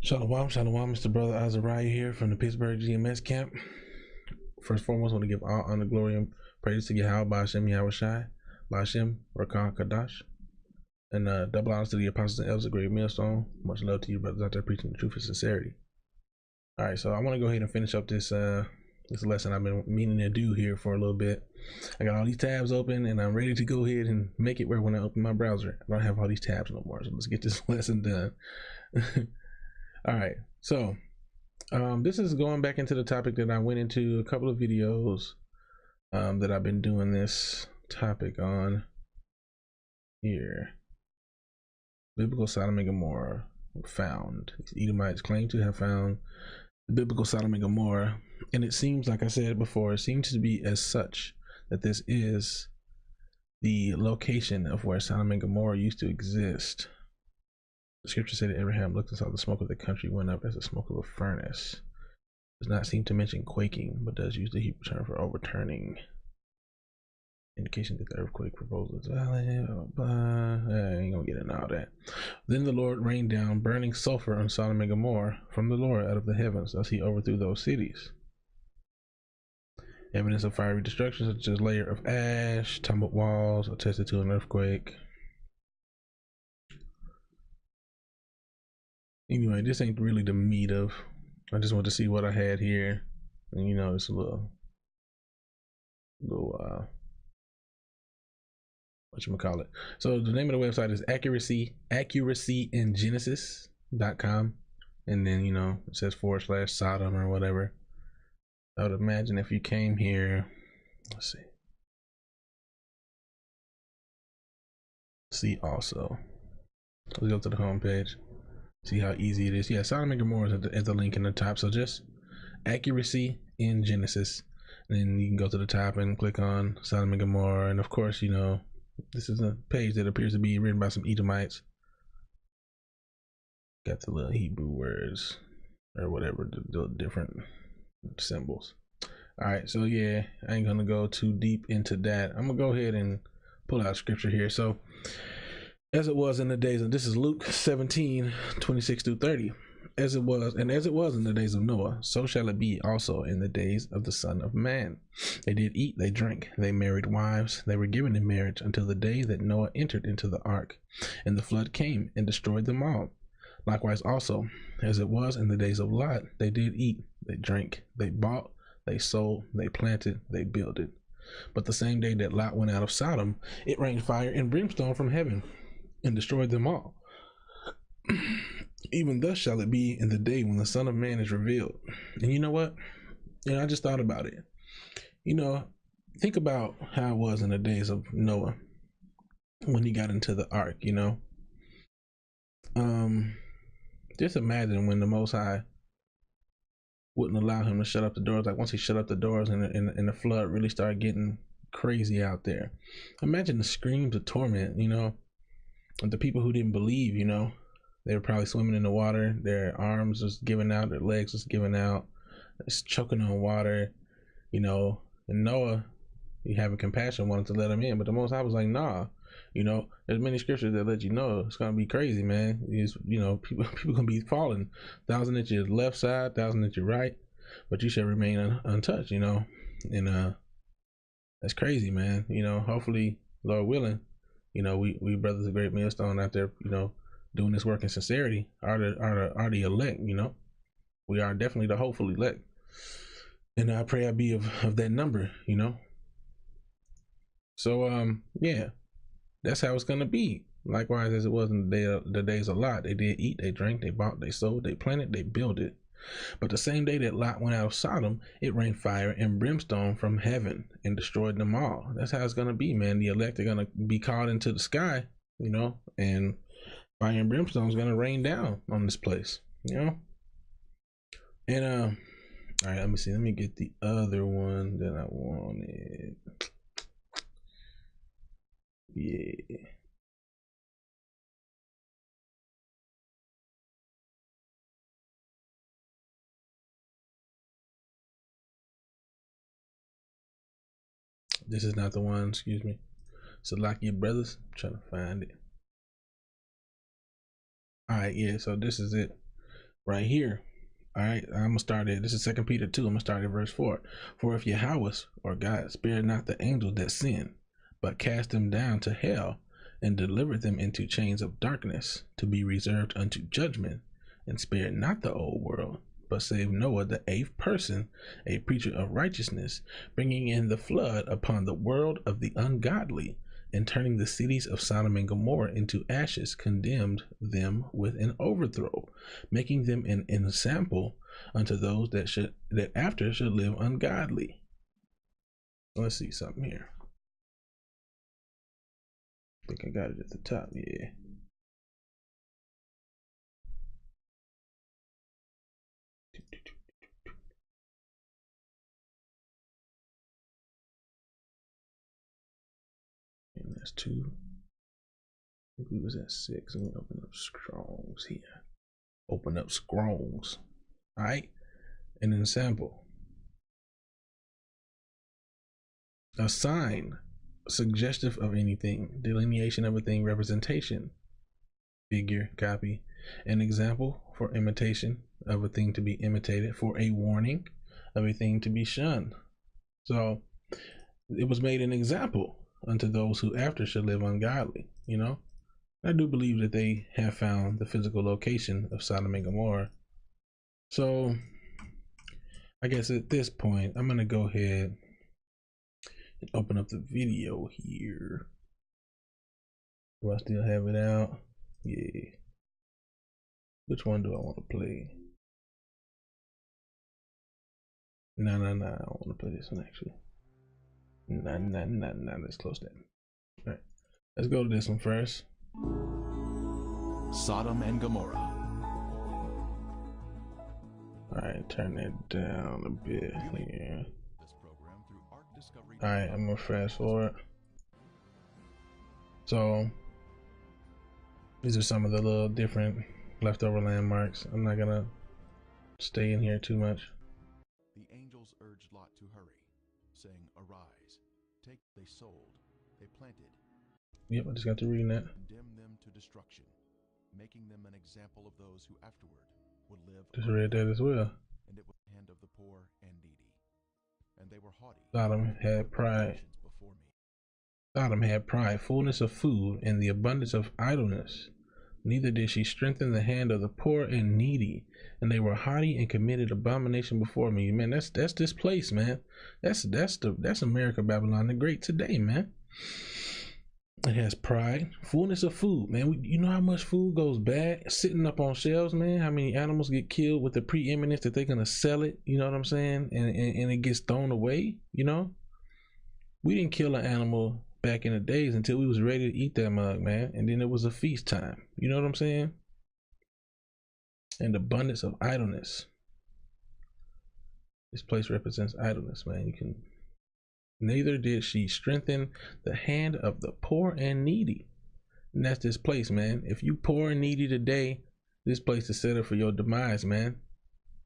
Shalom, shalom, Mr. Brother Azariah here from the Pittsburgh GMS camp. First and foremost, I want to give all honor, glory, and praise to Yahweh, Ba'ashem, Yahushai, Ba'ashem, Rakan, Kadash, and double honors to the apostles and elders of Great Millstone. Much love to you, brothers out there preaching the truth and sincerity. All right, so I want to go ahead and finish up this lesson I've been meaning to do here for a little bit. I got all these tabs open, and I'm ready to go ahead and make it where when I open my browser, I don't have all these tabs no more. So let's get this lesson done. All right, so this is going back into the topic that I went into a couple of videos that I've been doing this topic on here. Biblical Sodom and Gomorrah found. Edomites claim to have found the biblical Sodom and Gomorrah, and it seems, like I said before, it seems to be as such that this is the location of where Sodom and Gomorrah used to exist. The scripture said that Abraham looked and saw the smoke of the country went up as the smoke of a furnace. Does not seem to mention quaking, but does use the Hebrew term for overturning. Indication that the earthquake proposal is valid. I ain't gonna get into all that. Then the Lord rained down burning sulfur on Sodom and Gomorrah from the Lord out of the heavens, thus he overthrew those cities. Evidence of fiery destruction, such as layer of ash, tumbled walls, attested to an earthquake. Anyway, this ain't really the meat of. I just want to see what I had here, and you know, it's a little whatchamacallit. So the name of the website is accuracyingenesis.com, and then, you know, it says / Sodom or whatever. I would imagine if you came here, let's see also, let's go to the home page. See how easy it is. Yeah, Sodom and Gomorrah is at the link in the top. So just accuracy in Genesis. And then you can go to the top and click on Sodom and Gomorrah. And of course, you know, this is a page that appears to be written by some Edomites. Got the little Hebrew words or whatever, the different symbols. All right, so yeah, I ain't gonna go too deep into that. I'm gonna go ahead and pull out scripture here. So, as it was in the days of, this is Luke 17:26-30. As it was in the days of Noah, so shall it be also in the days of the Son of Man. They did eat, they drank, they married wives, they were given in marriage until the day that Noah entered into the ark, and the flood came and destroyed them all. Likewise also, as it was in the days of Lot, they did eat, they drank, they bought, they sold, they planted, they builded. But the same day that Lot went out of Sodom, it rained fire and brimstone from heaven and destroyed them all. Even thus shall it be in the day when the Son of Man is revealed. And you know what? You know, I just thought about it. You know, think about how it was in the days of Noah when he got into the ark, you know. Just imagine when the Most High wouldn't allow him to shut up the doors. Like once he shut up the doors and the flood really started getting crazy out there. Imagine the screams of torment, you know, of the people who didn't believe, you know. They were probably swimming in the water. Their arms was giving out. Their legs was giving out. It's choking on water, you know. And Noah, he having compassion, wanted to let him in. But the Most High was like, nah. You know, there's many scriptures that let you know it's going to be crazy, man. It's, you know, people going to be falling. 1,000 at your left side, 1,000 at your right. But you shall remain untouched, you know. And that's crazy, man. You know, hopefully, Lord willing, you know, we brothers of Great Millstone out there, you know, doing this work in sincerity are the elect, you know. We are definitely the hopeful elect, and I pray I be of that number, you know. So yeah, that's how it's gonna be. Likewise, as it was in the days of Lot, they did eat, they drank, they bought, they sold, they planted, they builded. But the same day that Lot went out of Sodom, it rained fire and brimstone from heaven and destroyed them all. That's how it's gonna be, man. The elect are gonna be called into the sky, you know, and fire and brimstone is gonna rain down on this place, you know. And all right, let me see. Let me get the other one that I wanted. Yeah. This is not the one. Excuse me. Salakia brothers. I'm trying to find it. All right, yeah, so this is it. right here. All right, I'm gonna start it. This is 2 Peter 2. I'm gonna start at verse 4. For if Yahweh or God spared not the angels that sin, but cast them down to hell, and delivered them into chains of darkness, to be reserved unto judgment, and spared not the old world, but saved Noah, the 8th person, a preacher of righteousness, bringing in the flood upon the world of the ungodly, and turning the cities of Sodom and Gomorrah into ashes, condemned them with an overthrow, making them an ensample unto those that after should live ungodly. Let's see something here. I think I got it at the top. Yeah. And that's 2. I think we was at 6. Let me open up Strong's here. Open up Strong's. All right. And then sample. A sign, suggestive of anything, delineation of a thing, representation, figure, copy, an example for imitation of a thing to be imitated, for a warning of a thing to be shunned. So it was made an example unto those who after should live ungodly. You know, I do believe that they have found the physical location of Sodom and Gomorrah. So I guess at this point, I'm gonna go ahead and open up the video here. Do I still have it out? Yeah. Which one do I want to play? No, I don't want to play this one actually. No, let's close that. All right, let's go to this one first. Sodom and Gomorrah. All right, turn that down a bit here. All right, I'm gonna fast forward. So these are some of the little different leftover landmarks. I'm not gonna stay in here too much. The angels urged Lot to hurry, saying, "Arise, take what they sold, they planted." Yep, I just got to reading that. Condemn them to destruction, making them an example of those who afterward would live. Just read that as well. And it was the hand of the poor and needy, and they were haughty. Sodom had pride. Sodom had pride, fullness of food, and the abundance of idleness. Neither did she strengthen the hand of the poor and needy, and they were haughty and committed abomination before me. Man, that's this place, man. That's America, Babylon the Great today, man. It has pride, fullness of food, man. You know how much food goes bad sitting up on shelves, man. How many animals get killed with the preeminence that they're gonna sell it? You know what I'm saying? And it gets thrown away. You know, we didn't kill an animal back in the days until we was ready to eat that mug, man, and then it was a feast time. You know what I'm saying? And abundance of idleness. This place represents idleness, man. Neither did she strengthen the hand of the poor and needy. And that's this place, man. If you poor and needy today, this place is set up for your demise, man.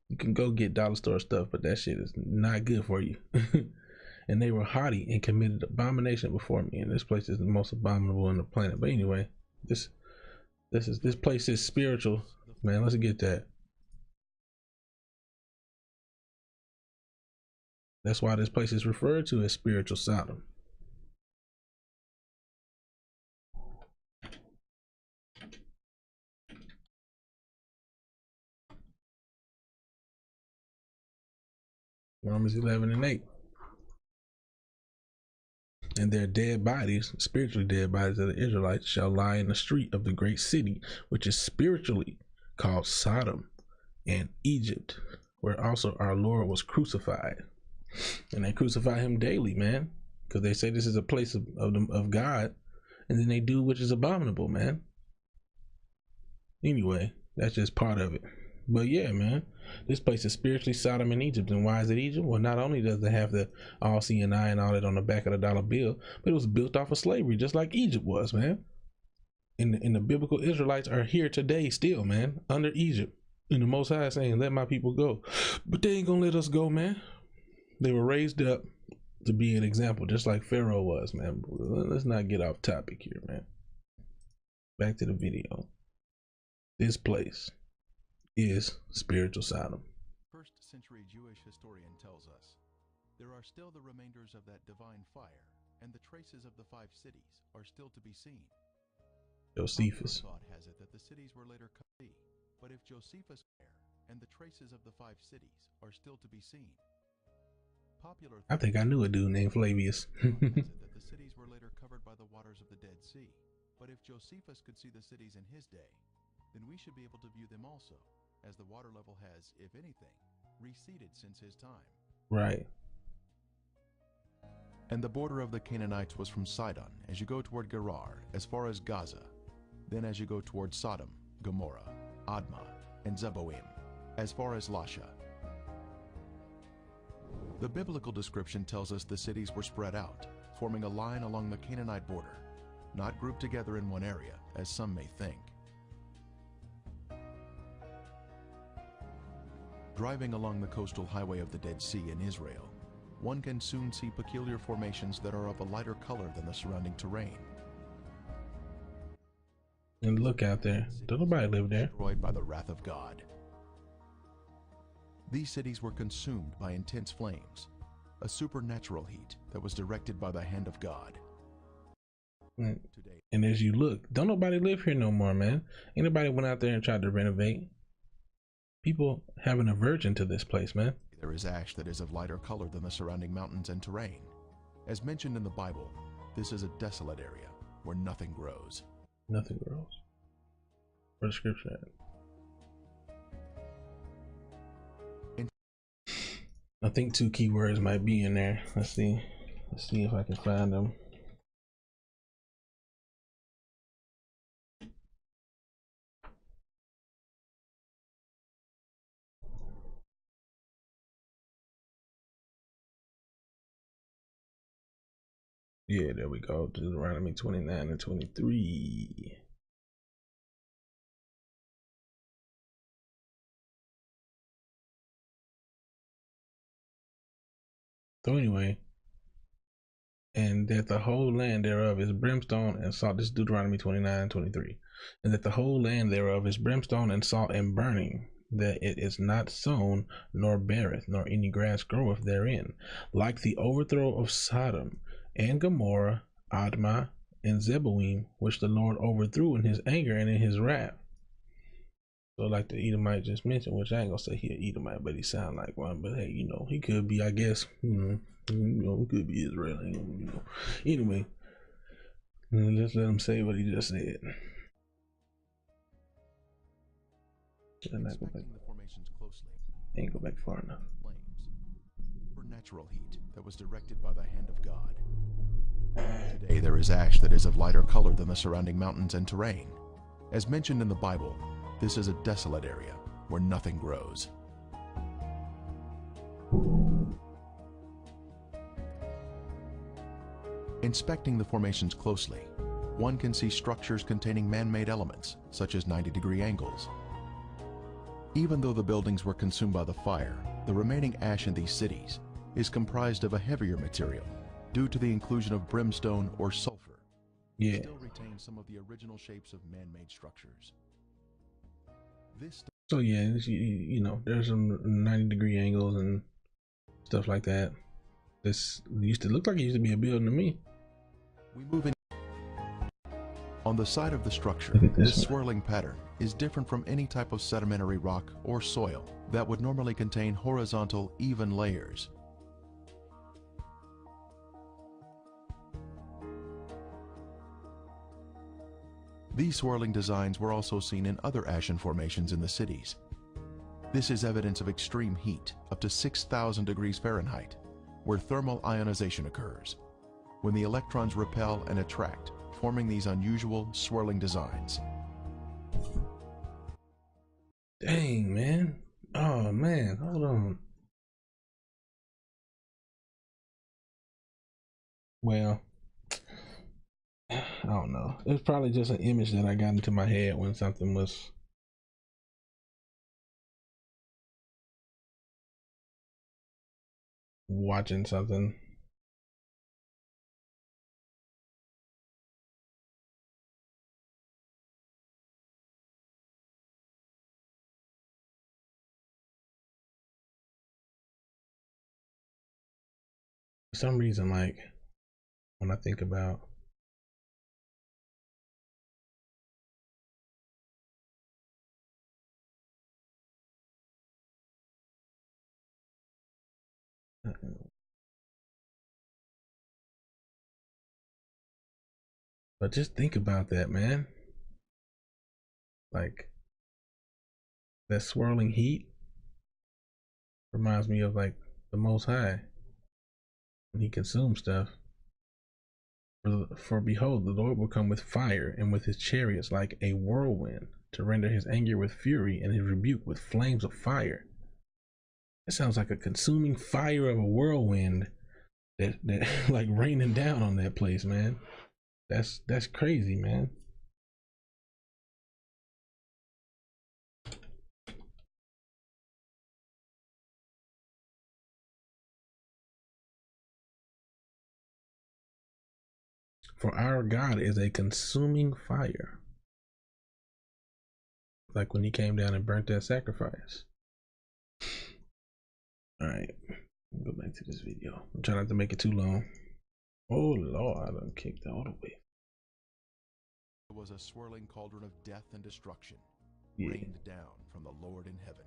You can go get dollar store stuff, but that shit is not good for you. And they were haughty and committed abomination before me. And this place is the most abominable on the planet. But anyway, this place is spiritual, man. Let's get that. That's why this place is referred to as spiritual Sodom. Romans 11:8. And their dead bodies, spiritually dead bodies of the Israelites, shall lie in the street of the great city, which is spiritually called Sodom and Egypt, where also our Lord was crucified. And they crucify him daily, man, because they say this is a place of God, and then they do which is abominable, man. Anyway, that's just part of it. But yeah, man, this place is spiritually Sodom and Egypt. And why is it Egypt? Well, not only does it have the all-seeing eye and all that on the back of the dollar bill, but it was built off of slavery, just like Egypt was, man. And the biblical Israelites are here today still, man, under Egypt. And the Most High is saying, let my people go. But they ain't gonna let us go, man. They were raised up to be an example, just like Pharaoh was, man. Let's not get off topic here, man. Back to the video. This place is spiritual Sodom. First century Jewish historian tells us, there are still the remainders of that divine fire, and the traces of the 5 cities are still to be seen. Josephus. Popular thought has it that the cities were later cut, but if Josephus fire and the traces of the 5 cities are still to be seen. Popular I think I knew a dude named Flavius. has it that the cities were later covered by the waters of the Dead Sea, but if Josephus could see the cities in his day, then we should be able to view them also, as the water level has, if anything, receded since his time. Right. And the border of the Canaanites was from Sidon, as you go toward Gerar, as far as Gaza. Then as you go toward Sodom, Gomorrah, Admah, and Zeboim, as far as Lasha. The biblical description tells us the cities were spread out, forming a line along the Canaanite border, not grouped together in one area, as some may think. Driving along the coastal highway of the Dead Sea in Israel, one can soon see peculiar formations that are of a lighter color than the surrounding terrain. And look out there. Don't nobody live there. Destroyed by the wrath of God. These cities were consumed by intense flames, a supernatural heat that was directed by the hand of God. And as you look, don't nobody live here no more, man. Anybody went out there and tried to renovate? People have an aversion to this place, man. There is ash that is of lighter color than the surrounding mountains and terrain. As mentioned in the Bible, this is a desolate area where nothing grows. Nothing grows. Where's the scripture at? I think 2 keywords might be in there. Let's see. Let's see if I can find them. Yeah, there we go. Deuteronomy 29 and 23. So anyway, and that the whole land thereof is brimstone and salt. This is Deuteronomy 29 and 23. And that the whole land thereof is brimstone and salt and burning, that it is not sown, nor beareth, nor any grass groweth therein, like the overthrow of Sodom and Gomorrah, Admah, and Zeboim, which the Lord overthrew in his anger and in his wrath. So like the Edomite just mentioned, which I ain't gonna say he an Edomite, but he sound like one. But hey, you know, he could be, I guess, he could be Israel, you know. Anyway, let's let him say what he just said. And I go back. The formations closely. Ain't go back far enough. Flames. Supernatural heat that was directed by the hand of God. Today there is ash that is of lighter color than the surrounding mountains and terrain. As mentioned in the Bible, this is a desolate area where nothing grows. Inspecting the formations closely, one can see structures containing man-made elements, such as 90-degree angles. Even though the buildings were consumed by the fire, the remaining ash in these cities is comprised of a heavier material due to the inclusion of brimstone or sulfur. Yeah. It still retains some of the original shapes of man-made structures. So yeah, you know, there's some 90-degree angles and stuff like that. This used to look like it used to be a building to me. We move in. On the side of the structure, this swirling pattern is different from any type of sedimentary rock or soil that would normally contain horizontal, even layers. These swirling designs were also seen in other ashen formations in the cities. This is evidence of extreme heat, up to 6,000 degrees Fahrenheit, where thermal ionization occurs, when the electrons repel and attract, forming these unusual swirling designs. Dang, man. Oh man, hold on. Well, I don't know. It's probably just an image that I got into my head when something was watching something. some reason, like when I think about but just think about that, man. Like that swirling heat reminds me of like the Most High when he consumes stuff. For behold, the Lord will come with fire, and with his chariots like a whirlwind, to render his anger with fury and his rebuke with flames of fire. It sounds like a consuming fire of a whirlwind that like raining down on that place, man. That's crazy, man. For our God is a consuming fire. Like when he came down and burnt that sacrifice. Alright, go back to this video. I'm trying not to make it too long. Oh Lord, I done kicked all the way. It was a swirling cauldron of death and destruction, rained down from the Lord in heaven.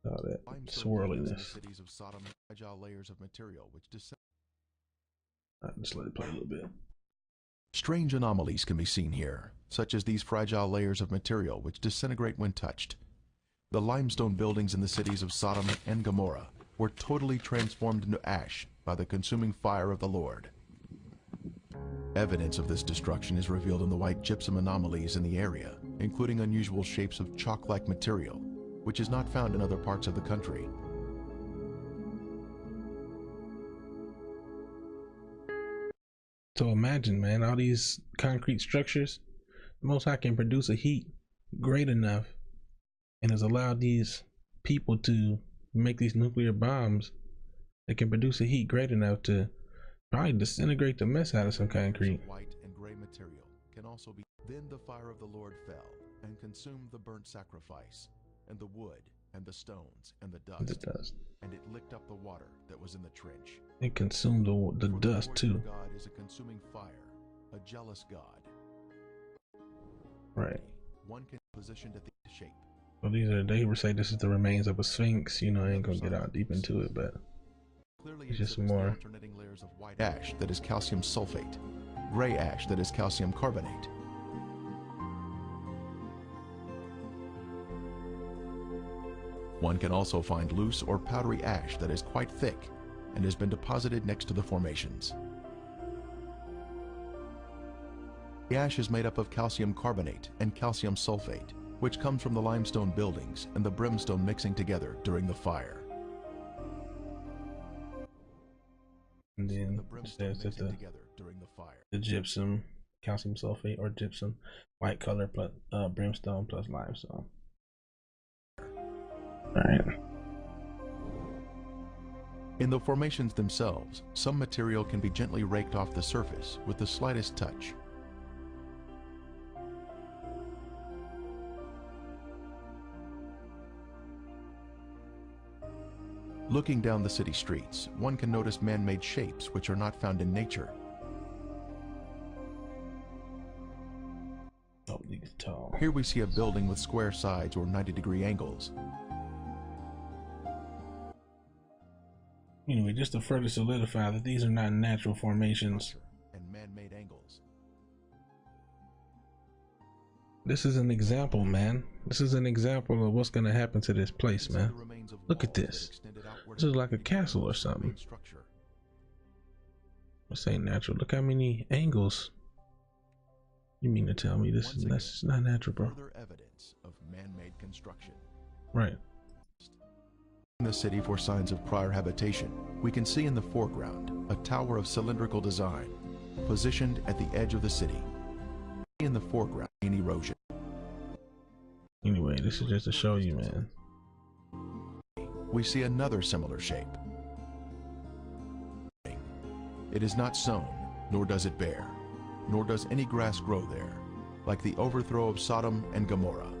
All that swirliness. Cities of Sodom, fragile layers of material which just let it play a little bit. Strange anomalies can be seen here, such as these fragile layers of material which disintegrate when touched. The limestone buildings in the cities of Sodom and Gomorrah were totally transformed into ash by the consuming fire of the Lord. Evidence of this destruction is revealed in the white gypsum anomalies in the area, including unusual shapes of chalk-like material, which is not found in other parts of the country. So imagine, man, all these concrete structures, the Most High can produce a heat great enough and has allowed these people to make these nuclear bombs that can produce a heat great enough to probably disintegrate the mess out of some concrete. White and gray material can also be. Then the fire of the Lord fell and consumed the burnt sacrifice, and the wood, and the stones, and the dust. And it licked up the water that was in the trench. It consumed the dust too. God is a consuming fire, a jealous God. Right. One can be positioned at the shape. Well, they would say this is the remains of a sphinx. You know, I ain't gonna get out deep into it, but clearly it's just more alternating layers of white ash that is calcium sulfate, gray ash that is calcium carbonate. One can also find loose or powdery ash that is quite thick and has been deposited next to the formations. The ash is made up of calcium carbonate and calcium sulfate, which comes from the limestone buildings and the brimstone mixing together during the fire. And then it says that the gypsum, calcium sulfate or gypsum, white color plus brimstone plus limestone. Alright. In the formations themselves, some material can be gently raked off the surface with the slightest touch. Looking down the city streets, one can notice man-made shapes which are not found in nature. Oh, these tall. Here we see a building with square sides or 90-degree angles. Anyway, just to further solidify that these are not natural formations and man-made angles. This is an example, man. This is an example of what's going to happen to this place, man. Look at this. This is like a castle or something. This ain't natural. Look how many angles. You mean to tell me this is not natural, bro? Further evidence of man-made construction. Right. In the city for signs of prior habitation, we can see in the foreground a tower of cylindrical design, positioned at the edge of the city. In the foreground, in erosion. Anyway, this is just to show you, man. We see another similar shape. It is not sown, nor does it bear, nor does any grass grow there, like the overthrow of Sodom and Gomorrah.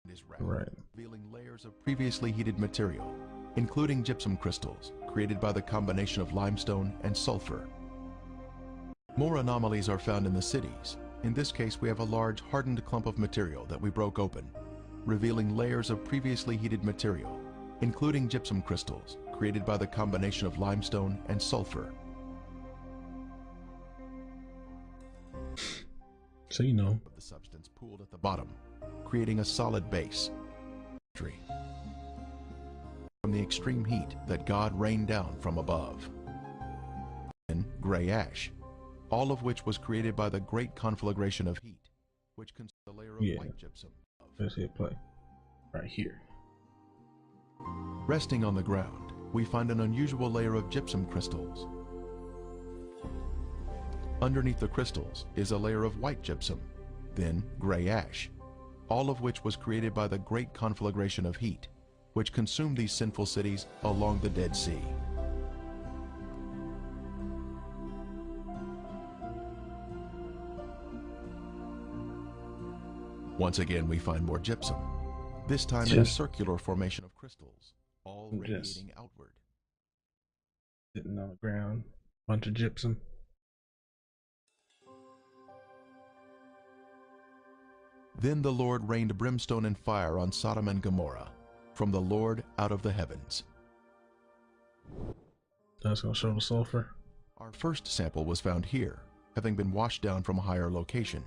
It is round, right, revealing layers of previously heated material, including gypsum crystals created by the combination of limestone and sulfur. More anomalies are found in the cities. In this case, we have a large hardened clump of material that we broke open, revealing layers of previously heated material, including gypsum crystals created by the combination of limestone and sulfur. So you know, The substance pooled at the bottom, creating a solid base. From the extreme heat that God rained down from above. And gray ash, all of which was created by the great conflagration of heat, which consists of a layer of white gypsum. Let's hit play. Right here. Resting on the ground, we find an unusual layer of gypsum crystals. Underneath the crystals is a layer of white gypsum, then gray ash, all of which was created by the great conflagration of heat, which consumed these sinful cities along the Dead Sea. Once again, we find more gypsum, this time in a circular formation of crystals, all radiating outward. Sitting on the ground, bunch of gypsum. Then the Lord rained brimstone and fire on Sodom and Gomorrah, from the Lord out of the heavens. That's going to show the sulfur. Our first sample was found here, having been washed down from a higher location.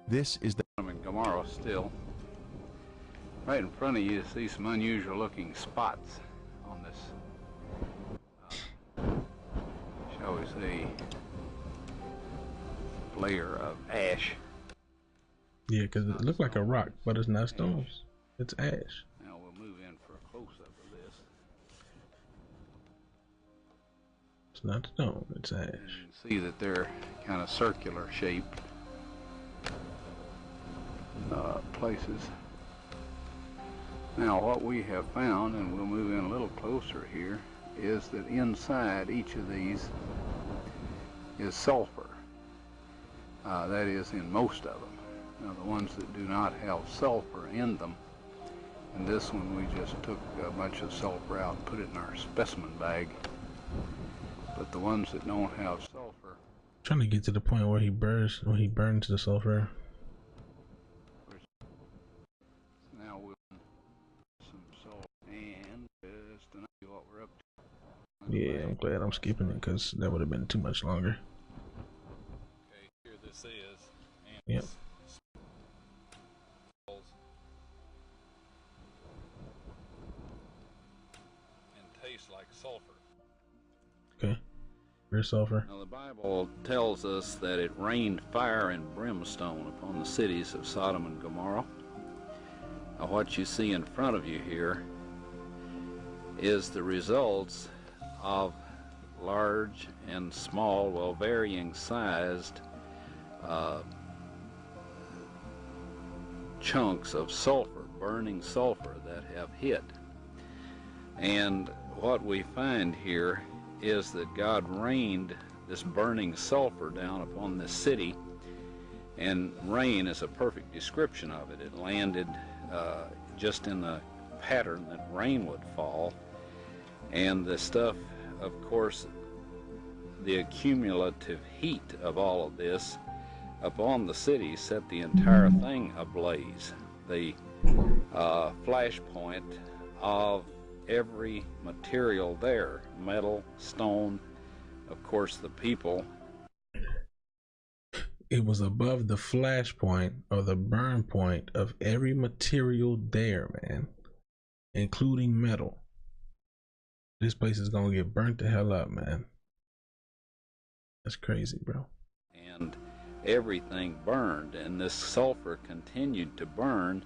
This is the Sodom and Gomorrah still. Right in front of you see some unusual looking spots on this, shall we say, layer of ash. Yeah, because it looked like a rock, but it's not stones. It's ash. Now we'll move in for a close-up of this. It's not stone, it's ash. And you can see that they're kind of circular shaped places. Now what we have found, and we'll move in a little closer here, is that inside each of these is sulfur. That is in most of them. Now the ones that do not have sulfur in them, and this one we just took a bunch of sulfur out and put it in our specimen bag. But the ones that don't have sulfur, Trying to get to the point where he burns the sulfur. now we'll some salt and just to know what we're up to. Yeah, I'm glad I'm skipping it because that would have been too much longer. Okay, here this is. And Yep. and tastes like sulfur. Okay. Here's sulfur. Now the Bible tells us that it rained fire and brimstone upon the cities of Sodom and Gomorrah. Now what you see in front of you here is the results of large and small, well, varying sized chunks of sulfur, burning sulfur that have hit. And what we find here is that God rained this burning sulfur down upon this city, and rain is a perfect description of it. It landed just in the pattern that rain would fall, and the stuff, of course, the accumulative heat of all of this upon the city set the entire thing ablaze. The flashpoint of every material there, metal, stone, of course the people. It was above the flash point or the burn point of every material there, man, including metal. This place is gonna get burnt the hell up, man. That's crazy, bro. And everything burned, and this sulfur continued to burn,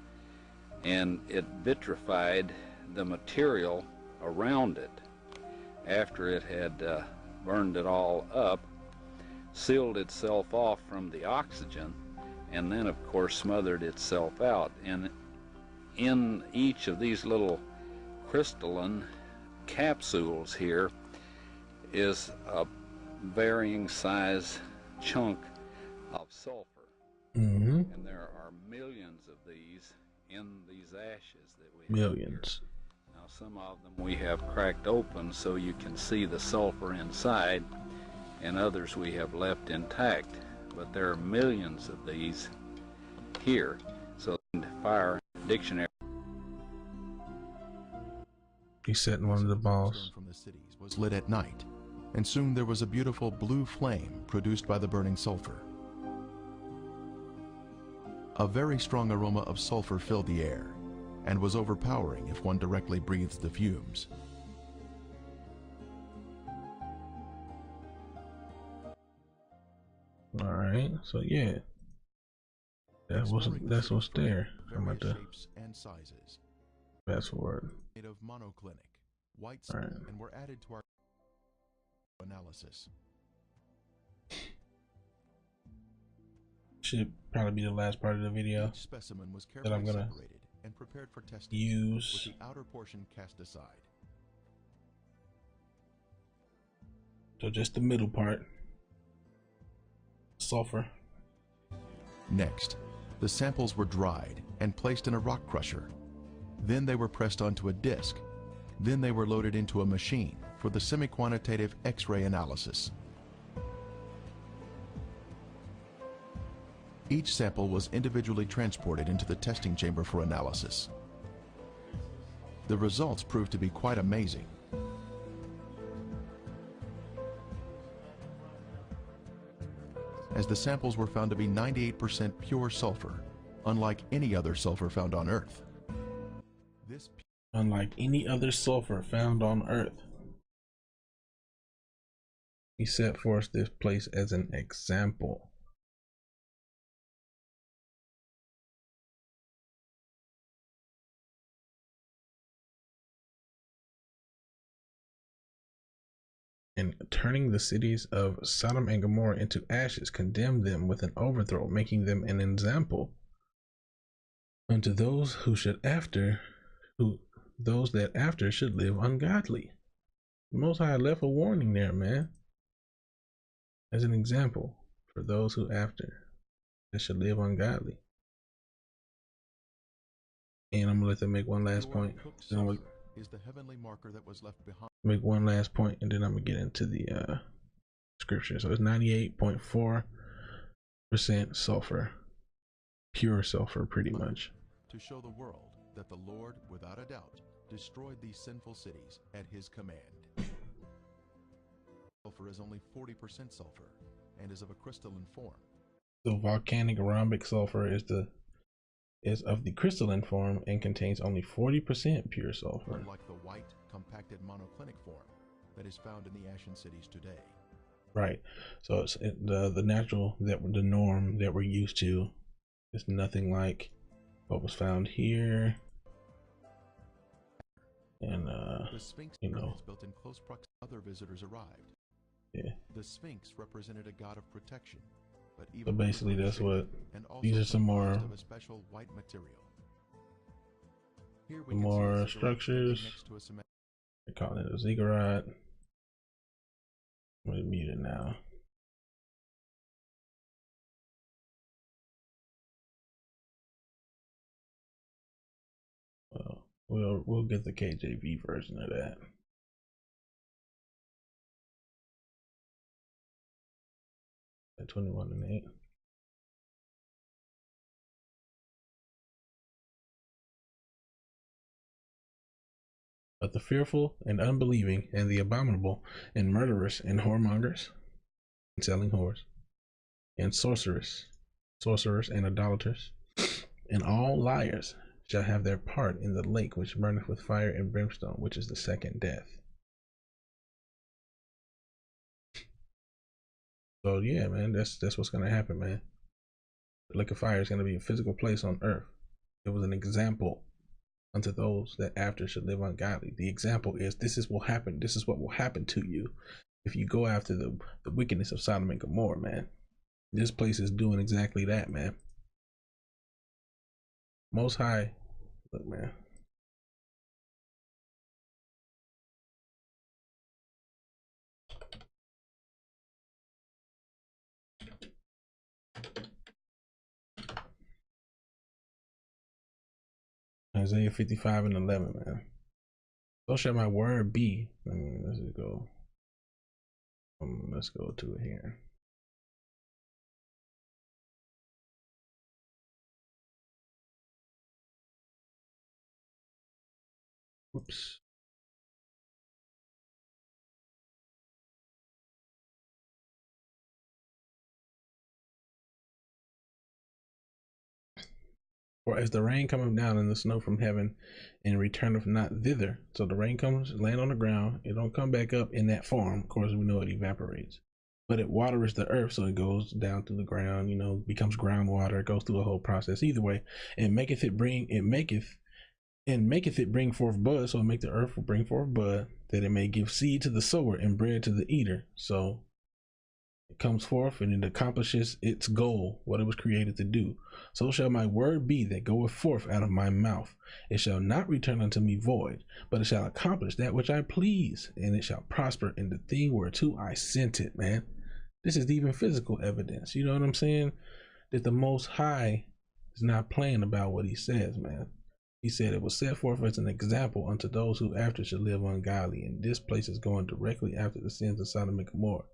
and it vitrified the material around it after it had burned it all up, sealed itself off from the oxygen, and then of course smothered itself out. And in each of these little crystalline capsules here is a varying size chunk of sulfur. And there are millions of these in these ashes that we Millions. have Now, some of them we have cracked open so you can see the sulfur inside, and others we have left intact. But there are millions of these here. So the fire dictionary. He set in one of the balls. From the cities was lit at night, and soon there was a beautiful blue flame produced by the burning sulfur. A very strong aroma of sulfur filled the air and was overpowering if one directly breathed the fumes. All right, so yeah, that's what's there. I'm about to Shapes and sizes. fast forward. Made of monoclinic, white All right. and were added to our analysis. Should probably be the last part of the video Each specimen was that carefully I'm gonna separated and prepared for testing, use. with the outer portion cast aside. So just the middle part, sulfur. Next, the samples were dried and placed in a rock crusher. Then they were pressed onto a disc. Then they were loaded into a machine for the semi-quantitative X-ray analysis. Each sample was individually transported into the testing chamber for analysis. The results proved to be quite amazing. As the samples were found to be 98% pure sulfur, unlike any other sulfur found on Earth. Unlike any other sulfur found on Earth. He set forth this place as an example. And turning the cities of Sodom and Gomorrah into ashes, condemned them with an overthrow, making them an example unto those those that after should live ungodly. The Most High left a warning there, man, as an example for those who after that should live ungodly. And I'm gonna let them make one last point. Then I'm gonna is the heavenly marker that was left behind. make one last point, and then I'm gonna get into the scripture. So it's 98.4% sulfur, pure sulfur, pretty much. To show the world that the Lord, without a doubt, destroyed these sinful cities at his command. Sulfur is only 40% sulfur and is of a crystalline form. So volcanic rhombic sulfur is of the crystalline form and contains only 40% pure sulfur. Unlike the white, compacted monoclinic form that is found in the ashen cities today. Right. So it's the natural, the norm that we're used to is nothing like what was found here. And the Sphinx you know, built in close proximity. Other visitors arrived. yeah. The Sphinx represented a god of protection, but So even basically, that's what. and also These are some more of a special white material. Here we more can see structures. next to a cement. They're calling it a ziggurat. I'm gonna mute it now. Well, we'll get the KJV version of that. At 21 and 8. But the fearful and unbelieving and the abominable and murderers and whoremongers and selling whores and sorcerers and idolaters and all liars shall have their part in the lake which burneth with fire and brimstone, which is the second death. So yeah, man, that's what's gonna happen, man. The lake of fire is gonna be a physical place on earth. It was an example unto those that after should live ungodly. The example is this is what happened. This is what will happen to you if you go after the wickedness of Sodom and Gomorrah, man. This place is doing exactly that, man. Most High, look, man. Isaiah 55 and 11, man. So shall my word be. Let's just go. Let's go to it here. Whoops. For as the rain cometh down and the snow from heaven, and returneth not thither. So the rain comes, land on the ground, it don't come back up in that form. Of course, we know it evaporates. But it waters the earth, so it goes down through the ground, becomes groundwater, it goes through a whole process. Either way, and maketh it bring forth bud, so it make the earth bring forth bud, that it may give seed to the sower and bread to the eater. So it comes forth and it accomplishes its goal, what it was created to do. So shall my word be that goeth forth out of my mouth. It shall not return unto me void, but it shall accomplish that which I please, and it shall prosper in the thing whereto I sent it, man. This is even physical evidence. You know what I'm saying? That the Most High is not playing about what he says, man. He said it was set forth as an example unto those who after should live ungodly. And this place is going directly after the sins of Sodom and Gomorrah.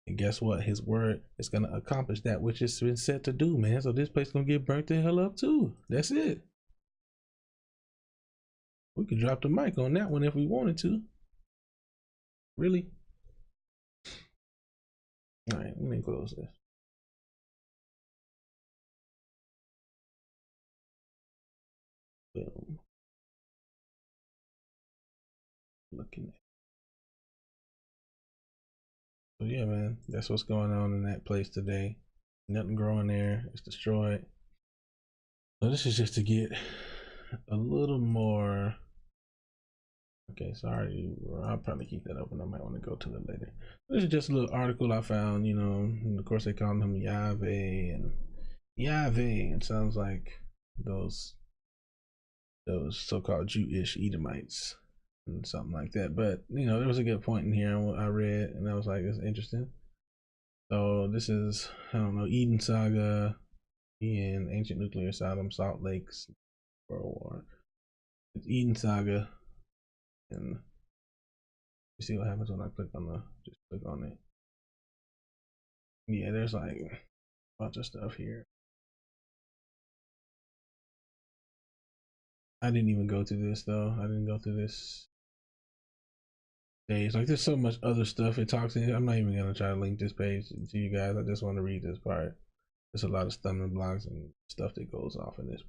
And guess what? His word is going to accomplish that which it's been set to do, man. So this place is going to get burnt the hell up too. That's it. We could drop the mic on that one if we wanted to. Really? All right, let me close this. Boom. Looking at. So yeah, man, that's what's going on in that place today. Nothing growing there. It's destroyed. So this is just to get a little more. Okay, sorry. I'll probably keep that open. I might want to go to it later. This is just a little article I found, and of course they call him Yahweh and Yahweh. It sounds like those so-called Jewish Edomites and something like that. But there was a good point in here I read, and I was like, it's interesting. So this is, I don't know, Eden Saga, in Ancient Nuclear Sodom, Salt Lakes, World War. It's Eden Saga, and you see what happens when I click on just click on it. Yeah, there's like a bunch of stuff here. I didn't even go through this though. I didn't go through this page. Like there's so much other stuff it talks in. I'm not even gonna try to link this page to you guys. I just want to read this part. There's a lot of stumbling blocks and stuff that goes off in this.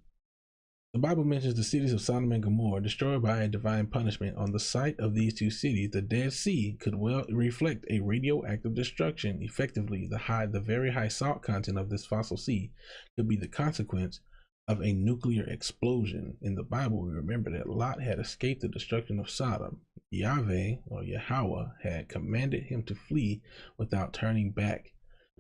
The Bible mentions the cities of Sodom and Gomorrah destroyed by a divine punishment. On the site of these two cities, the Dead Sea could well reflect a radioactive destruction. Effectively, the very high salt content of this fossil sea could be the consequence of a nuclear explosion. In the Bible, we remember that Lot had escaped the destruction of Sodom. Yahweh or Yahweh had commanded him to flee without turning back.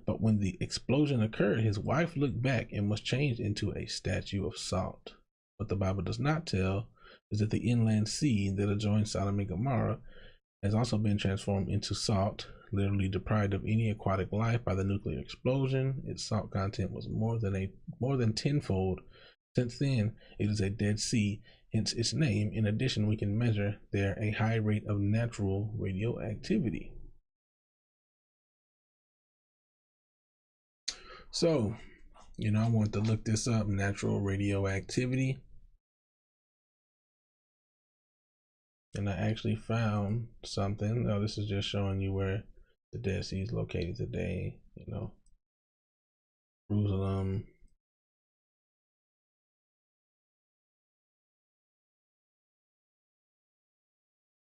But when the explosion occurred, his wife looked back and was changed into a statue of salt. What the Bible does not tell is that the inland sea that adjoins Sodom and Gomorrah has also been transformed into salt, literally deprived of any aquatic life by the nuclear explosion. Its salt content was more than tenfold. Since then, it is a Dead Sea, hence its name. In addition, we can measure there a high rate of natural radioactivity. So, I want to look this up, natural radioactivity. And I actually found something. Now, this is just showing you where the Dead Sea is located today. Jerusalem.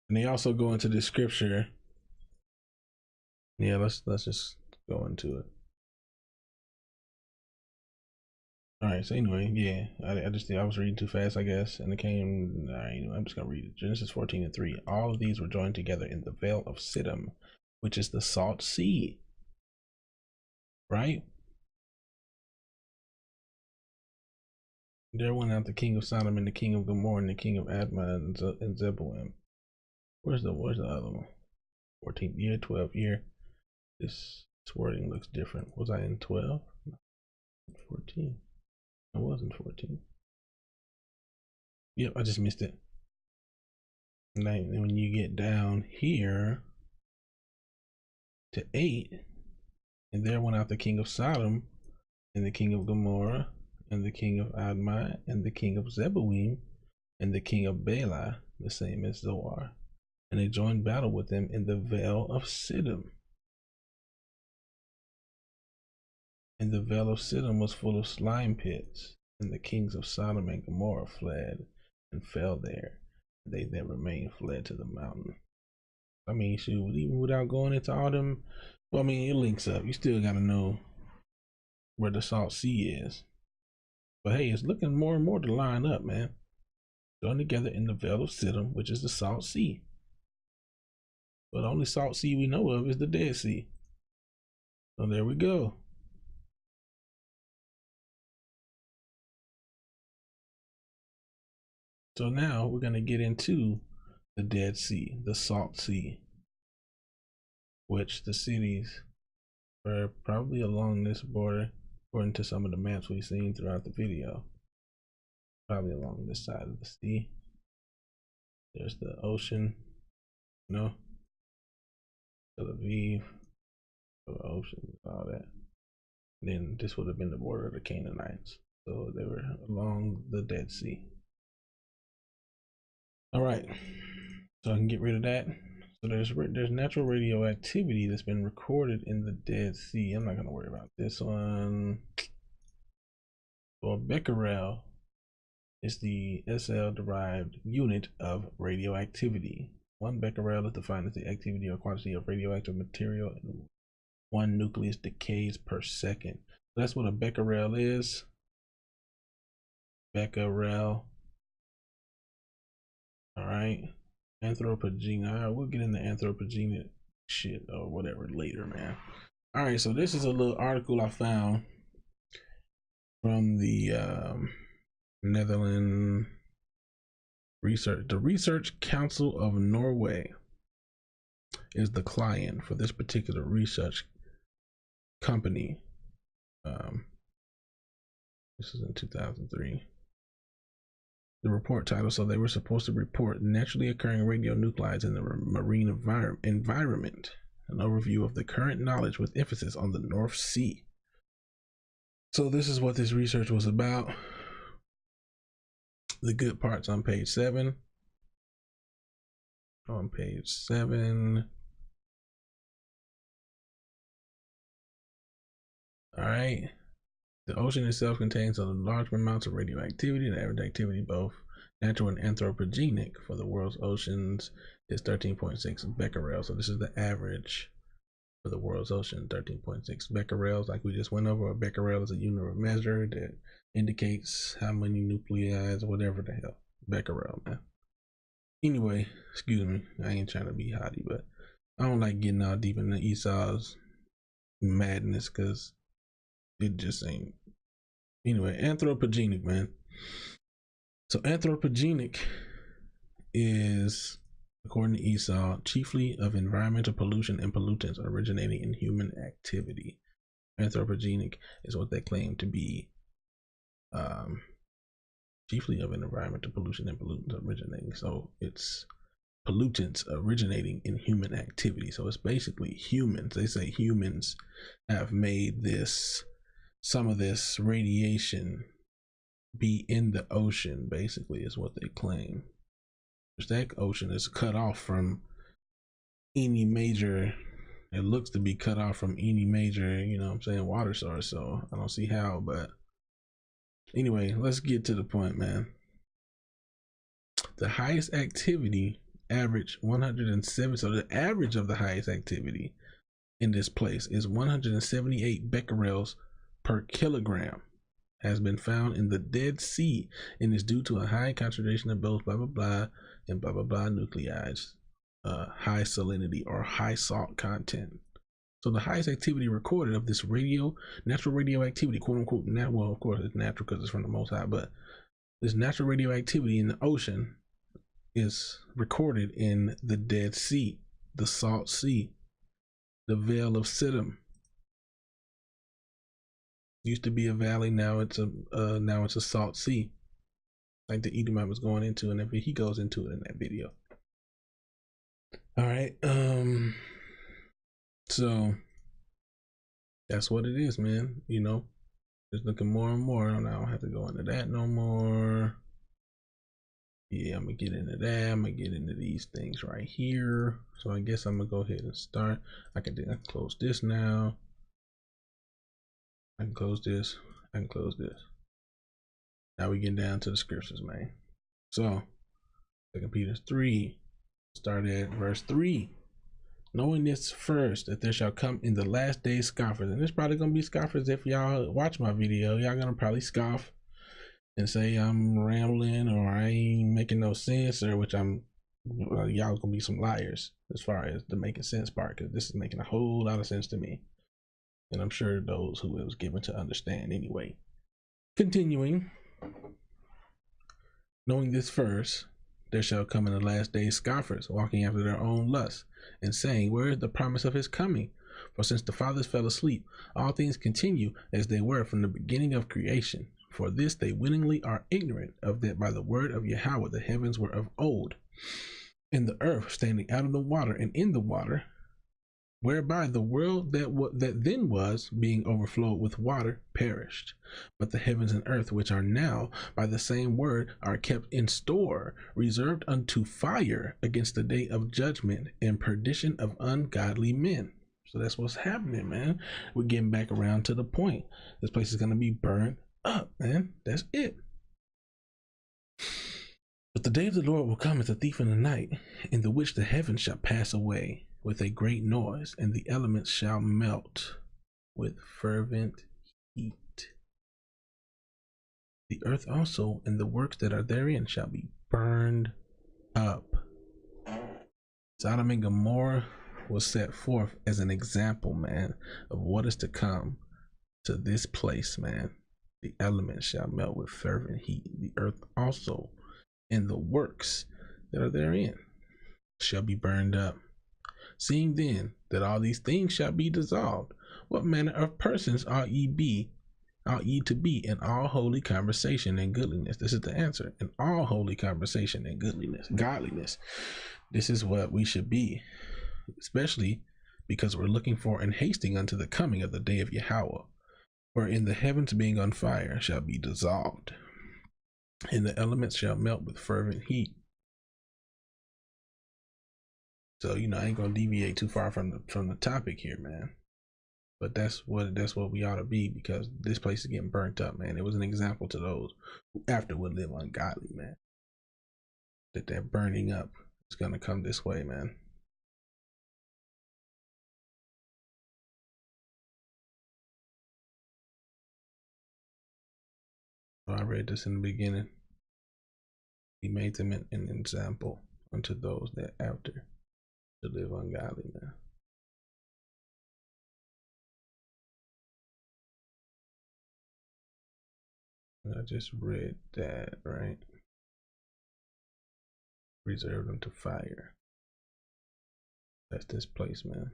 And they also go into the scripture. Yeah, let's just go into it. All right, so anyway, yeah, I was reading too fast, I guess, and it came. All right, I'm just gonna read it. Genesis 14:3. All of these were joined together in the Vale of Siddim, which is the Salt Sea. Right? There went out the king of Sodom and the king of Gomorrah and the king of Admah and Zeboim. Where's the other one? 14th year, 12th year. This wording looks different. Was I in 12? 14. I wasn't 14. Yep, I just missed it. And then when you get down here to 8, and there went out the king of Sodom, and the king of Gomorrah, and the king of Admah, and the king of Zeboim, and the king of Bela, the same as Zoar, and they joined battle with them in the vale of Siddim. And the vale of Siddim was full of slime pits, and the kings of Sodom and Gomorrah fled and fell there. They that remained fled to the mountain. I mean, shoot, even without going into all them, well, I mean, it links up. You still got to know where the Salt Sea is. But hey, it's looking more and more to line up, man. Join together in the vale of Siddim, which is the Salt Sea. But the only Salt Sea we know of is the Dead Sea. So there we go. So now we're going to get into the Dead Sea, the Salt Sea, which the cities are probably along this border, according to some of the maps we've seen throughout the video. Probably along this side of the sea. There's the ocean, you know, Tel Aviv, the ocean, all that. And then this would have been the border of the Canaanites. So they were along the Dead Sea. All right, so I can get rid of that. So there's natural radioactivity that's been recorded in the Dead Sea. I'm not gonna worry about this one. So a becquerel is the SL-derived unit of radioactivity. 1 becquerel is defined as the activity or quantity of radioactive material in 1 nucleus decays per second. So that's what a becquerel is. Becquerel. All right. Anthropogenic. All right, we'll get into anthropogenic shit or whatever later, man. All right, so this is a little article I found from the Netherlands research. The Research Council of Norway is the client for this particular research company. This is in 2003. The report title, so they were supposed to report naturally occurring radionuclides in the marine environment, an overview of the current knowledge with emphasis on the North Sea. So this is what this research was about. The good parts on page 7. On page 7. All right. The ocean itself contains a large amounts of radioactivity. The average activity, both natural and anthropogenic, for the world's oceans is 13.6 becquerels. So this is the average for the world's ocean, 13.6 becquerels. Like we just went over, a becquerel is a unit of measure that indicates how many nuclei, whatever the hell, becquerel, man. Anyway, excuse me, I ain't trying to be hottie, but I don't like getting all deep into Esau's madness because it just ain't. Anyway, anthropogenic, man. So anthropogenic is, according to Esau, chiefly of environmental pollution and pollutants originating in human activity. Anthropogenic is what they claim to be, chiefly of an environmental pollution and pollutants originating. So it's pollutants originating in human activity. So it's basically humans. They say humans have made this, some of this radiation be in the ocean, basically, is what they claim. That ocean is cut off from any major, it looks to be cut off from any major, you know what I'm saying, water source. So I don't see how, but anyway, let's get to the point, man. The highest activity average 107. So the average of the highest activity in this place is 178 becquerels per kilogram has been found in the Dead Sea and is due to a high concentration of both blah blah blah and blah blah blah nuclides, high salinity or high salt content. So the highest activity recorded of this natural radioactivity, quote unquote, well, of course it's natural because it's from the Most High, but this natural radioactivity in the ocean is recorded in the Dead Sea, the Salt Sea, the Vale of Siddim. Used to be a valley, now it's a salt sea, like the Edomite was going into, and if he goes into it in that video. All right. So that's what it is, man. You know, just looking more and more. I don't have to go into that no more. Yeah, I'm gonna get into that. I'm gonna get into these things right here. So I guess I'm gonna go ahead and start. I can close this now. I can close this. I can close this. Now we get down to the scriptures, man. So 2 Peter 3, start at verse 3. Knowing this first, that there shall come in the last days scoffers. And there's probably gonna be scoffers. If y'all watch my video, y'all gonna probably scoff and say I'm rambling or I ain't making no sense, or which y'all gonna be some liars as far as the making sense part, because this is making a whole lot of sense to me, and I'm sure those who it was given to understand anyway. Continuing, knowing this first, there shall come in the last days scoffers, walking after their own lusts, and saying, where is the promise of his coming? For since the fathers fell asleep, all things continue as they were from the beginning of creation. For this they willingly are ignorant of that by the word of Yahweh the heavens were of old, and the earth standing out of the water and in the water, whereby the world that then was, being overflowed with water, perished. But the heavens and earth, which are now by the same word, are kept in store, reserved unto fire against the day of judgment and perdition of ungodly men. So that's what's happening, man. We're getting back around to the point. This place is going to be burned up, man. That's it. But the day of the Lord will come as a thief in the night, in the which the heavens shall pass away with a great noise, and the elements shall melt with fervent heat. The earth also and the works that are therein shall be burned up. Sodom and Gomorrah was set forth as an example, man, of what is to come to this place, man. The elements shall melt with fervent heat. The earth also and the works that are therein shall be burned up. Seeing then that all these things shall be dissolved, what manner of persons ought ye to be in all holy conversation and goodliness? This is the answer. In all holy conversation and godliness. This is what we should be, especially because we're looking for and hasting unto the coming of the day of Yahweh, wherein the heavens being on fire shall be dissolved, and the elements shall melt with fervent heat. So, you know, I ain't gonna deviate too far from the topic here, man. But that's what we ought to be, because this place is getting burnt up, man. It was an example to those who after would live ungodly, man. That burning up is gonna come this way, man. So I read this in the beginning. He made them an example unto those that after to live ungodly, man. I just read that, right? Reserved unto fire. That's this place, man.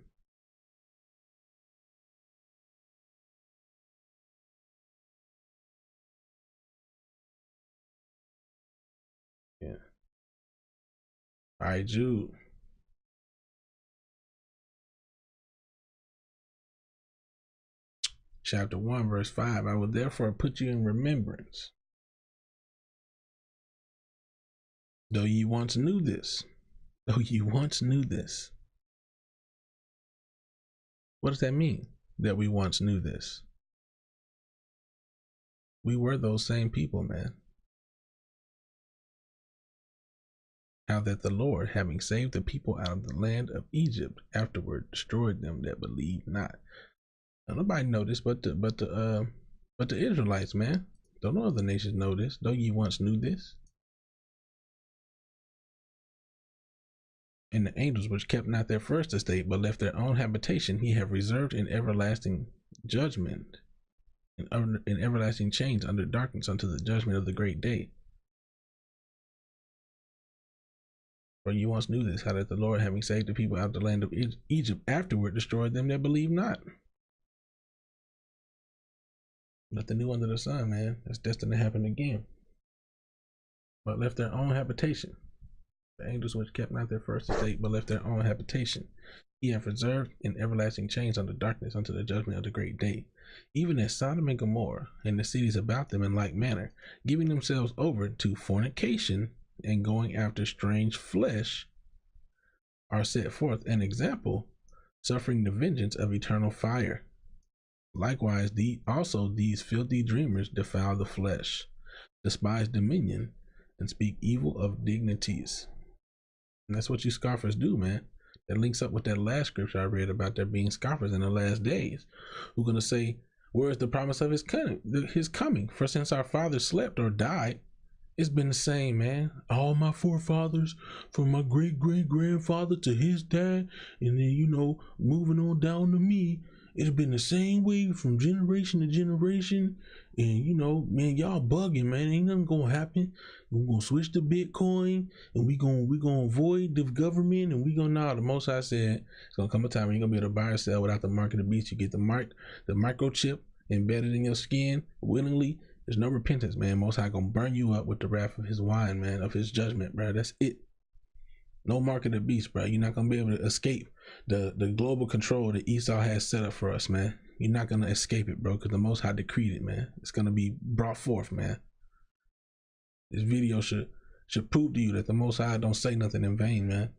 Yeah. All right, Jude. Chapter 1, verse 5. I will therefore put you in remembrance, though ye once knew this. Though ye once knew this. What does that mean? That we once knew this? We were those same people, man. How that the Lord, having saved the people out of the land of Egypt, afterward destroyed them that believed not. Now, nobody know this but the Israelites, man. Don't no other nations know this. Though ye once knew this. And the angels which kept not their first estate, but left their own habitation, he have reserved in everlasting judgment, in everlasting chains under darkness unto the judgment of the great day. For you once knew this, how that the Lord, having saved the people out of the land of Egypt, afterward destroyed them that believe not. Nothing new under the sun, man. That's destined to happen again. But left their own habitation. The angels which kept not their first estate, but left their own habitation, he hath reserved in everlasting chains under darkness unto the judgment of the great day. Even as Sodom and Gomorrah and the cities about them in like manner, giving themselves over to fornication and going after strange flesh, are set forth an example, suffering the vengeance of eternal fire. Likewise, these filthy dreamers defile the flesh, despise dominion, and speak evil of dignities. And that's what you scoffers do, man. That links up with that last scripture I read about there being scoffers in the last days, who are going to say, where is the promise of his coming? For since our fathers slept or died, it's been the same, man. All my forefathers, from my great-great-grandfather to his dad, and then, moving on down to me, it's been the same way from generation to generation. And, man, y'all bugging, man. Ain't nothing gonna happen. We're gonna switch to Bitcoin, and we gonna avoid the government, and the Most High said it's gonna come a time when you're gonna be able to buy or sell without the mark of the beast. You get the microchip embedded in your skin willingly. There's no repentance, man. Most High gonna burn you up with the wrath of his wine, man, of his judgment, bro. That's it. No mark of the beast, bro. You're not gonna be able to escape the global control that Esau has set up for us, man. You're not gonna escape it, bro, because the Most High decreed it, man. It's gonna be brought forth, man. This video should prove to you that the Most High don't say nothing in vain, man.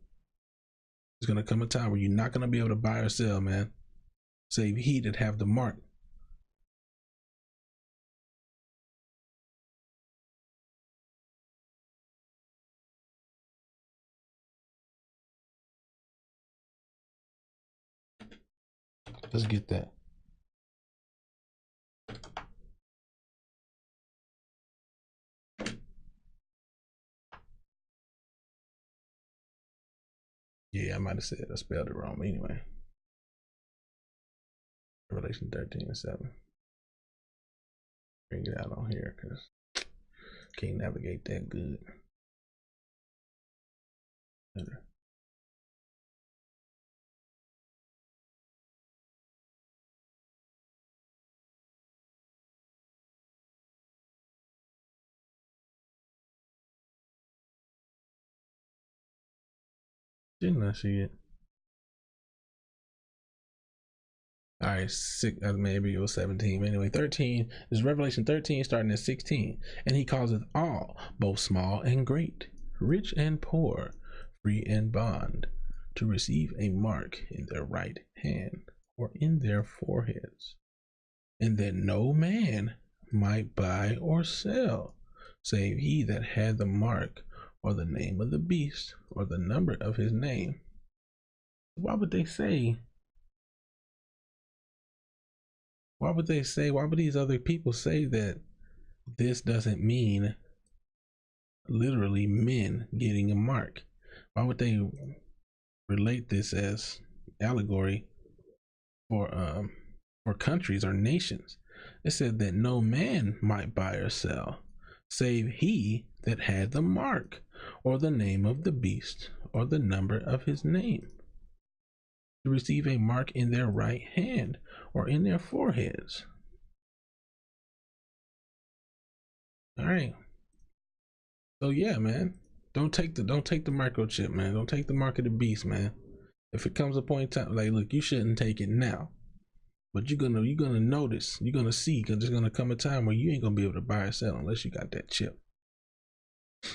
There's gonna come a time where you're not gonna be able to buy or sell, man, save he that have the mark. Let's get that. Yeah, I might have said I spelled it wrong, but anyway. Revelation 13:7. Bring it out on here because can't navigate that good. Better. Didn't I see it? All right, maybe it was 17. Anyway, 13 is Revelation 13, starting at 16. And he causeth all, both small and great, rich and poor, free and bond, to receive a mark in their right hand or in their foreheads, and that no man might buy or sell, save he that had the mark or the name of the beast or the number of his name. Why would they say? Why would these other people say that this doesn't mean literally men getting a mark? Why would they relate this as allegory for countries or nations? It said that no man might buy or sell, save he that had the mark or the name of the beast or the number of his name, to receive a mark in their right hand or in their foreheads. All right. So yeah, man, don't take the microchip, man. Don't take the mark of the beast, man. If it comes a point in time, like, look, you shouldn't take it now, but you're gonna notice, you're gonna see, because there's gonna come a time where you ain't gonna be able to buy or sell unless you got that chip.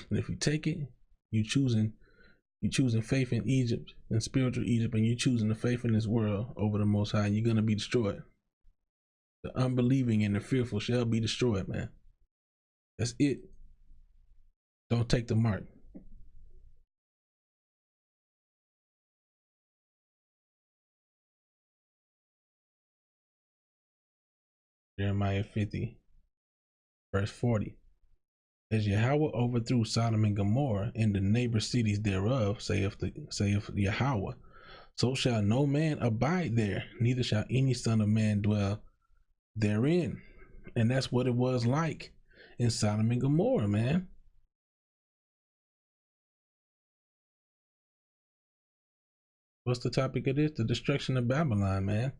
And if you take it, you choosing faith in Egypt and spiritual Egypt, and you choosing the faith in this world over the Most High, and you're gonna be destroyed. The unbelieving and the fearful shall be destroyed, man. That's it. Don't take the mark. Jeremiah 50, verse 40. As Yahweh overthrew Sodom and Gomorrah and the neighbor cities thereof, saith Yahweh, so shall no man abide there, neither shall any son of man dwell therein. And that's what it was like in Sodom and Gomorrah, man. What's the topic of this? The destruction of Babylon, man.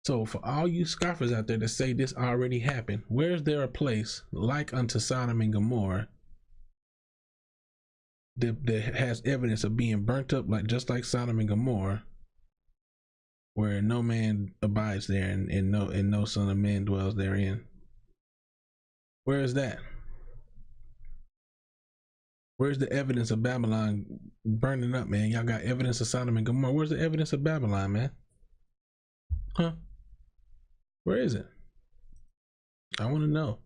So for all you scoffers out there that say this already happened, where's there a place like unto Sodom and Gomorrah that has evidence of being burnt up, like just like Sodom and Gomorrah, where no man abides there, and no son of man dwells therein. Where is that? Where's the evidence of Babylon burning up, man? Y'all got evidence of Sodom and Gomorrah. Where's the evidence of Babylon, man? Huh? Where is it? I want to know.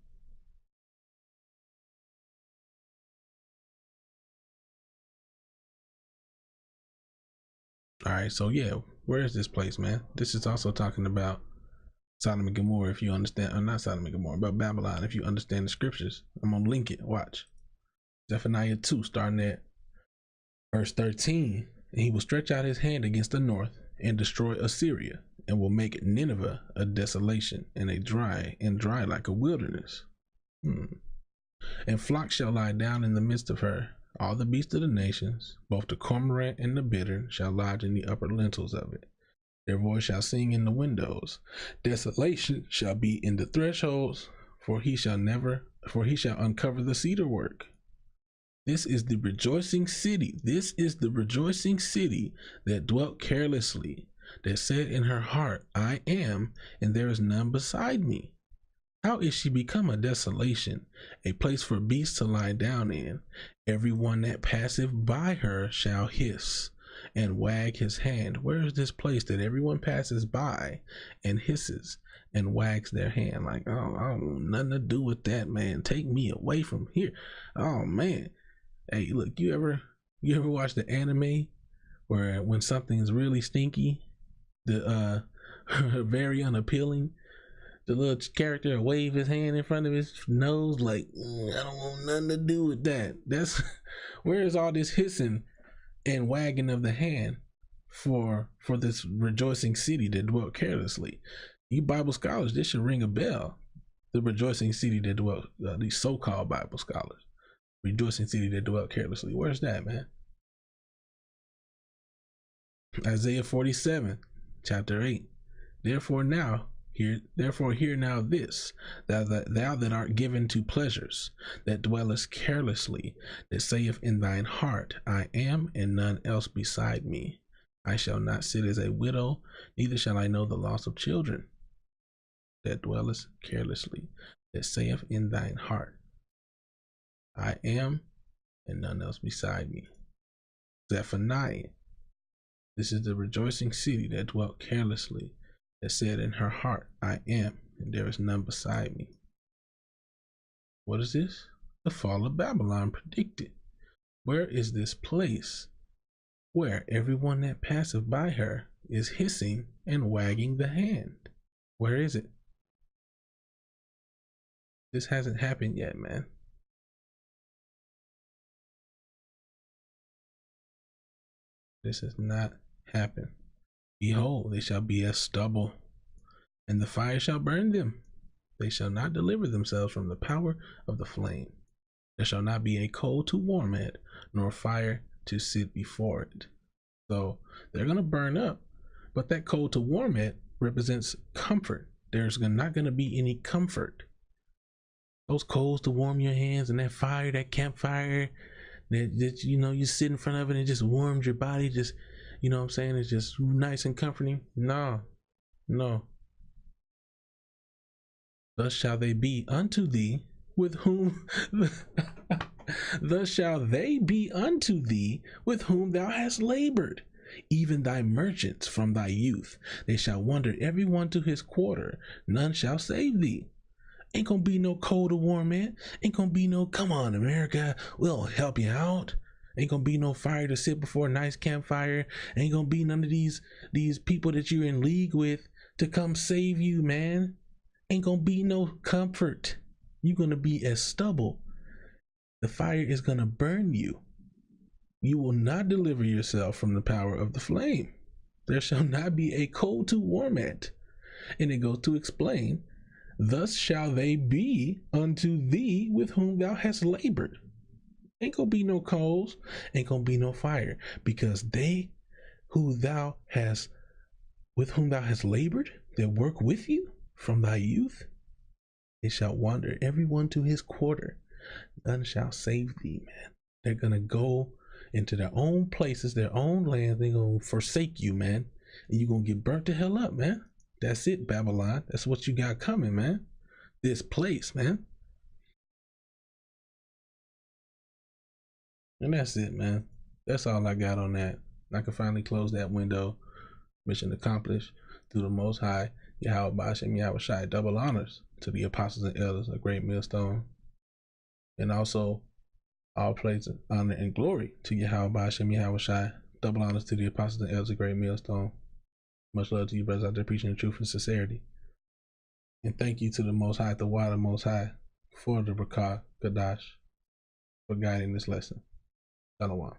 All right, so yeah, where is this place, man? This is also talking about Sodom and Gomorrah, if you understand, or not Sodom and Gomorrah, but Babylon, if you understand the scriptures. I'm gonna link it. Watch. Zephaniah 2, starting at verse 13. And he will stretch out his hand against the north and destroy Assyria, and will make Nineveh a desolation and dry like a wilderness. And flocks shall lie down in the midst of her. All the beasts of the nations, both the cormorant and the bittern, shall lodge in the upper lintels of it. Their voice shall sing in the windows. Desolation shall be in the thresholds, for he shall uncover the cedar work. This is the rejoicing city. This is the rejoicing city that dwelt carelessly, that said in her heart, I am, and there is none beside me. How is she become a desolation, a place for beasts to lie down in? Every one that passeth by her shall hiss and wag his hand. Where is this place that everyone passes by and hisses and wags their hand? Like, oh, I don't want nothing to do with that, man. Take me away from here. Oh man. Hey, look, you ever watch the anime where when something's really stinky, the very unappealing, the little character will wave his hand in front of his nose like, I don't want nothing to do with that. That's where is all this hissing and wagging of the hand for this rejoicing city that dwelt carelessly? You Bible scholars, this should ring a bell. The rejoicing city that dwelt, these so-called Bible scholars, rejoicing city that dwelt carelessly. Where's that, man? Isaiah 47, chapter 8. Therefore hear now this, thou that art given to pleasures, that dwellest carelessly, that saith in thine heart, I am, and none else beside me. I shall not sit as a widow, neither shall I know the loss of children. That dwellest carelessly, that saith in thine heart, I am, and none else beside me. Zephaniah. This is the rejoicing city that dwelt carelessly, that said in her heart, I am, and there is none beside me. What is this? The fall of Babylon predicted. Where is this place where everyone that passeth by her is hissing and wagging the hand? Where is it? This hasn't happened yet, man. This has not happened. Behold, they shall be as stubble, and the fire shall burn them. They shall not deliver themselves from the power of the flame. There shall not be a coal to warm it, nor fire to sit before it. So they're going to burn up, but that coal to warm it represents comfort. There's not going to be any comfort. Those coals to warm your hands, and that fire, that campfire, that you sit in front of it and it just warms your body, just, you know what I'm saying, it's just nice and comforting. No. Thus shall they be unto thee with whom thus shall they be unto thee with whom thou hast labored, even thy merchants from thy youth. They shall wander every one to his quarter, none shall save thee. Ain't gonna be no cold to warm it. Ain't gonna be no, come on, America, we'll help you out. Ain't gonna be no fire to sit before a nice campfire. Ain't gonna be none of these people that you're in league with to come save you, man. Ain't gonna be no comfort. You're gonna be as stubble. The fire is gonna burn you. You will not deliver yourself from the power of the flame. There shall not be a coal to warm it. And it goes to explain, thus shall they be unto thee with whom thou hast labored. Ain't gonna be no coals, ain't gonna be no fire, because they with whom thou hast labored, that work with you from thy youth, they shall wander every one to his quarter, none shall save thee, man. They're gonna go into their own places, their own land. They're gonna forsake you, man, and you're gonna get burnt the hell up, man. That's it, Babylon. That's what you got coming, man. This place, man. And that's it, man. That's all I got on that. I can finally close that window. Mission accomplished through the Most High. Yahweh Ba'ashem Yahweh Shai. Double honors to the apostles and elders, a great millstone. And also all praise, honor, and glory to Yahweh Ba'ashem Yahweh Shai. Double honors to the apostles and elders, a great millstone. Much love to you brothers out there preaching the truth and sincerity. And thank you to the Most High, the Water Most High, for the Brakah Kadash, for guiding this lesson. Shalom.